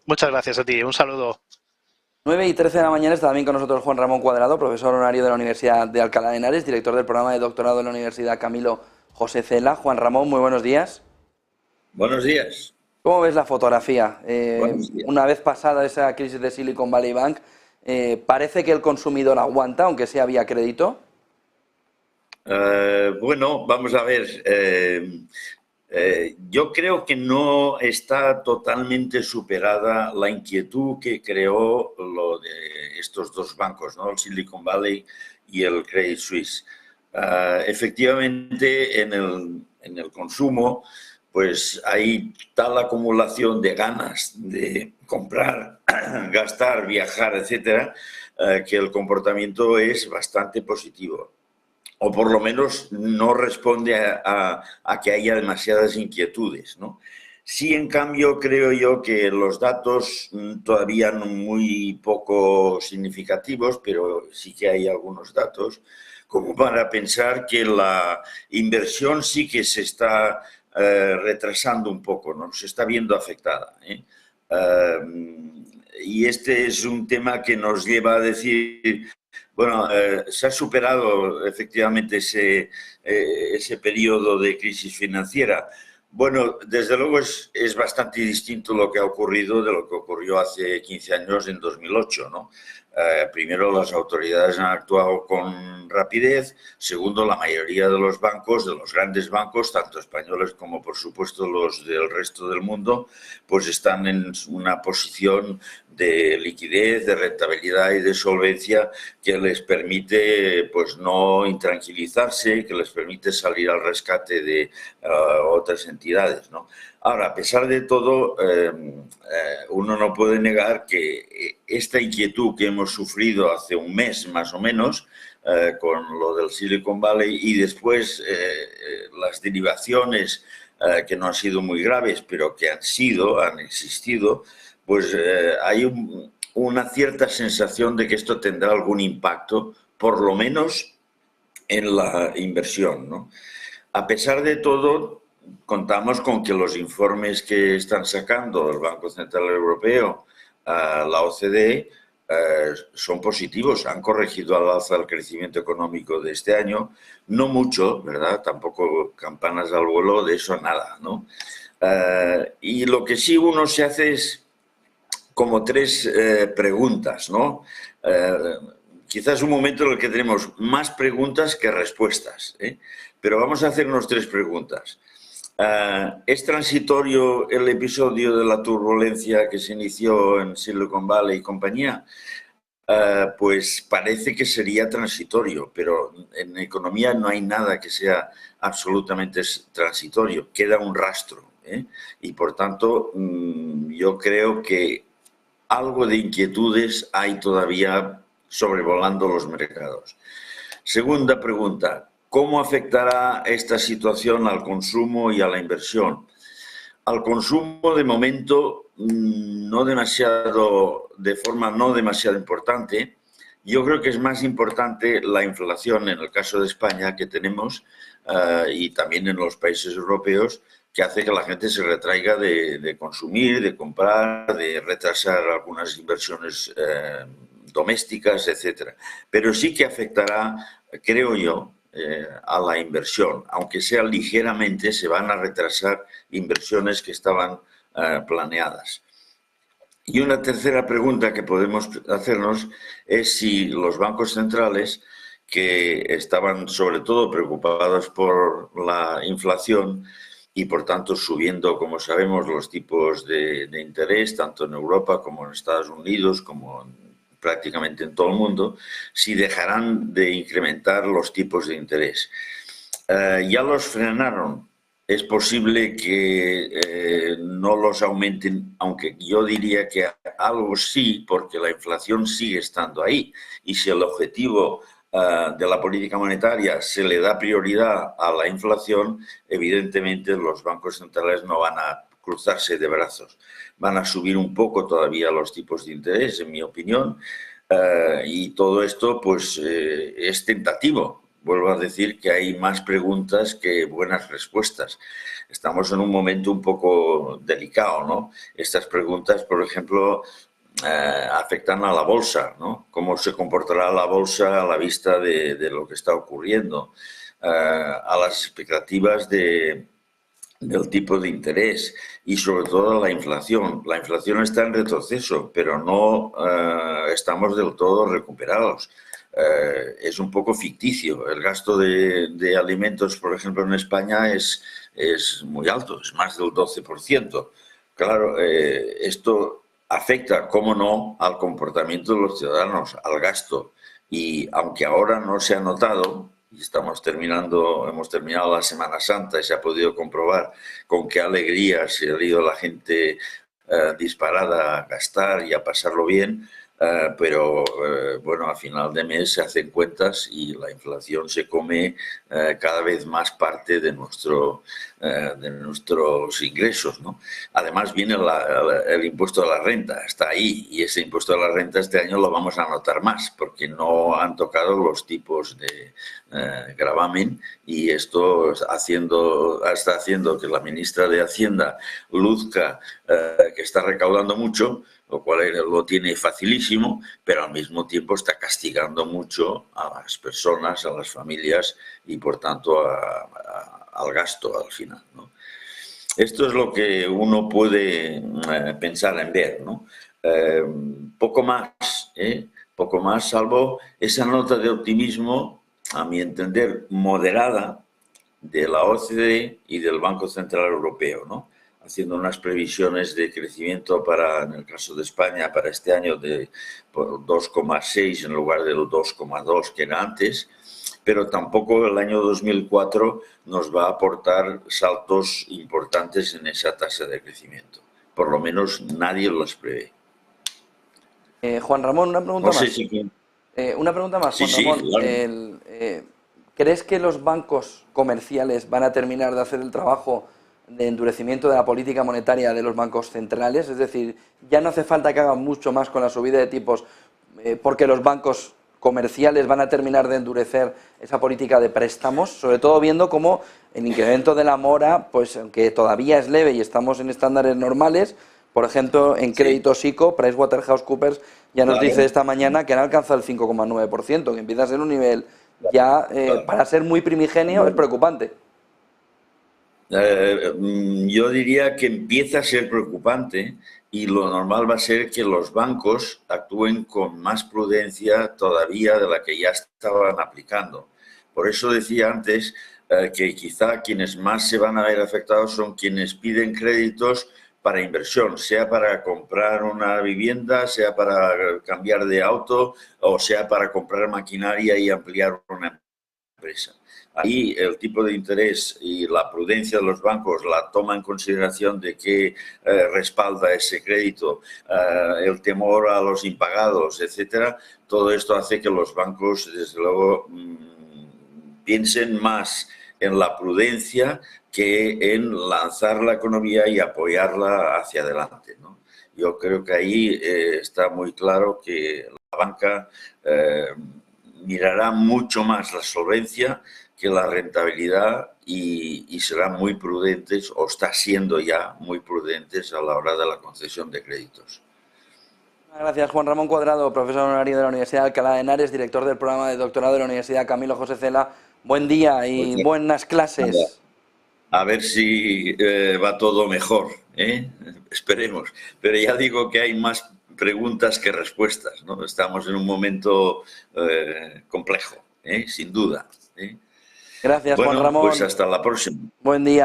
Muchas gracias a ti. Un saludo. 9:13 de la mañana está también con nosotros Juan Ramón Cuadrado, profesor honorario de la Universidad de Alcalá de Henares, director del programa de doctorado de la Universidad Camilo José Cela. Juan Ramón, muy buenos días. Buenos días. ¿Cómo ves la fotografía? Buenos días. Una vez pasada esa crisis de Silicon Valley Bank, parece que el consumidor aguanta, aunque sea vía crédito. Bueno, vamos a ver. Yo creo que no está totalmente superada la inquietud que creó lo de estos dos bancos, ¿no? El Silicon Valley y el Credit Suisse. Efectivamente, en el consumo, pues hay tal acumulación de ganas de comprar, gastar, viajar, etcétera, que el comportamiento es bastante positivo. O por lo menos no responde a que haya demasiadas inquietudes, ¿no? Sí, en cambio, creo yo que los datos todavía no muy poco significativos, pero sí que hay algunos datos, como para pensar que la inversión sí que se está retrasando un poco, ¿no? Se está viendo afectada, ¿eh? Y este es un tema que nos lleva a decir, bueno, se ha superado efectivamente ese periodo de crisis financiera. Bueno, desde luego es bastante distinto lo que ha ocurrido de lo que ocurrió hace 15 años, en 2008, ¿no? Primero, las autoridades han actuado con rapidez. Segundo, la mayoría de los bancos, de los grandes bancos, tanto españoles como, por supuesto, los del resto del mundo, pues están en una posición de liquidez, de rentabilidad y de solvencia que les permite, pues, no intranquilizarse, que les permite salir al rescate de otras entidades, ¿no? Ahora, a pesar de todo, uno no puede negar que esta inquietud que hemos sufrido hace un mes más o menos con lo del Silicon Valley y después las derivaciones que no han sido muy graves, pero que han existido, pues hay una cierta sensación de que esto tendrá algún impacto, por lo menos en la inversión, ¿no? A pesar de todo, contamos con que los informes que están sacando el Banco Central Europeo, la OCDE, son positivos. Han corregido al alza el crecimiento económico de este año. No mucho, ¿verdad? Tampoco campanas al vuelo, de eso nada, ¿no? Y lo que sí uno se hace es como tres preguntas, ¿no? Quizás un momento en el que tenemos más preguntas que respuestas, ¿eh? Pero vamos a hacernos tres preguntas. ¿Es transitorio el episodio de la turbulencia que se inició en Silicon Valley y compañía? Pues parece que sería transitorio, pero en economía no hay nada que sea absolutamente transitorio, queda un rastro, ¿eh? Y por tanto, yo creo que algo de inquietudes hay todavía sobrevolando los mercados. Segunda pregunta, ¿cómo afectará esta situación al consumo y a la inversión? Al consumo, de momento, de forma no demasiado importante. Yo creo que es más importante la inflación, en el caso de España, que tenemos, y también en los países europeos, que hace que la gente se retraiga de consumir, de comprar, de retrasar algunas inversiones domésticas, etcétera. Pero sí que afectará, creo yo, a la inversión, aunque sea ligeramente, se van a retrasar inversiones que estaban planeadas. Y una tercera pregunta que podemos hacernos es si los bancos centrales, que estaban sobre todo preocupados por la inflación y por tanto subiendo, como sabemos, los tipos de interés, tanto en Europa como en Estados Unidos, como prácticamente en todo el mundo, si dejarán de incrementar los tipos de interés. Ya los frenaron. Es posible que no los aumenten, aunque yo diría que algo sí, porque la inflación sigue estando ahí. Y si el objetivo de la política monetaria se le da prioridad a la inflación, evidentemente los bancos centrales no van a cruzarse de brazos. Van a subir un poco todavía los tipos de interés, en mi opinión, y todo esto pues es tentativo. vuelvo a decir que hay más preguntas que buenas respuestas. Estamos en un momento un poco delicado, ¿no? Estas preguntas, por ejemplo, afectan a la bolsa, ¿no? ¿Cómo se comportará la bolsa a la vista de lo que está ocurriendo? A las expectativas del tipo de interés y sobre todo la inflación. La inflación está en retroceso, pero no estamos del todo recuperados. Es un poco ficticio. El gasto de alimentos, por ejemplo, en España es muy alto, es más del 12%. Claro, esto afecta, cómo no, al comportamiento de los ciudadanos, al gasto. Y aunque ahora no se ha notado, y hemos terminado la Semana Santa y se ha podido comprobar con qué alegría se ha ido la gente disparada a gastar y a pasarlo bien, pero bueno, a final de mes se hacen cuentas y la inflación se come cada vez más parte de nuestros ingresos, ¿no? Además viene el impuesto de la renta, está ahí, y ese impuesto de la renta este año lo vamos a notar más porque no han tocado los tipos de gravamen, y esto está haciendo que la ministra de Hacienda luzca que está recaudando mucho, lo cual lo tiene facilísimo, pero al mismo tiempo está castigando mucho a las personas, a las familias y, por tanto, al gasto al final, ¿no? Esto es lo que uno puede pensar en ver, ¿no? Poco más, salvo esa nota de optimismo, a mi entender, moderada, de la OCDE y del Banco Central Europeo, ¿no? Haciendo unas previsiones de crecimiento en el caso de España, para este año de 2,6 en lugar del 2,2 que era antes, pero tampoco el año 2004 nos va a aportar saltos importantes en esa tasa de crecimiento. Por lo menos nadie los prevé. Juan Ramón, una pregunta más. Una pregunta más, Juan Ramón. Claro. ¿Crees que los bancos comerciales van a terminar de hacer el trabajo de endurecimiento de la política monetaria de los bancos centrales? Es decir, ya no hace falta que hagan mucho más con la subida de tipos porque los bancos comerciales van a terminar de endurecer esa política de préstamos, sobre todo viendo cómo el incremento de la mora, pues aunque todavía es leve y estamos en estándares normales, por ejemplo, en créditos ICO, PricewaterhouseCoopers ya nos dice esta mañana que han alcanzado el 5,9%, que empieza a ser un nivel ya, para ser muy primigenio, es preocupante. Yo diría que empieza a ser preocupante, y lo normal va a ser que los bancos actúen con más prudencia todavía de la que ya estaban aplicando. Por eso decía antes que quizá quienes más se van a ver afectados son quienes piden créditos para inversión, sea para comprar una vivienda, sea para cambiar de auto, o sea para comprar maquinaria y ampliar una empresa. Ahí el tipo de interés y la prudencia de los bancos, la toma en consideración de qué respalda ese crédito, el temor a los impagados, etcétera, todo esto hace que los bancos, desde luego, piensen más en la prudencia que en lanzar la economía y apoyarla hacia adelante, ¿no? Yo creo que ahí está muy claro que la banca mirará mucho más la solvencia que la rentabilidad, y serán muy prudentes, o está siendo ya muy prudentes a la hora de la concesión de créditos. Gracias, Juan Ramón Cuadrado, profesor honorario de la Universidad de Alcalá de Henares, director del programa de doctorado de la Universidad Camilo José Cela. Buen día y buenas clases. A ver si va todo mejor, ¿eh? Esperemos. Pero ya digo que hay más preguntas que respuestas, ¿no? Estamos en un momento complejo, sin duda. Gracias, Juan Ramón. Pues hasta la próxima. Buen día.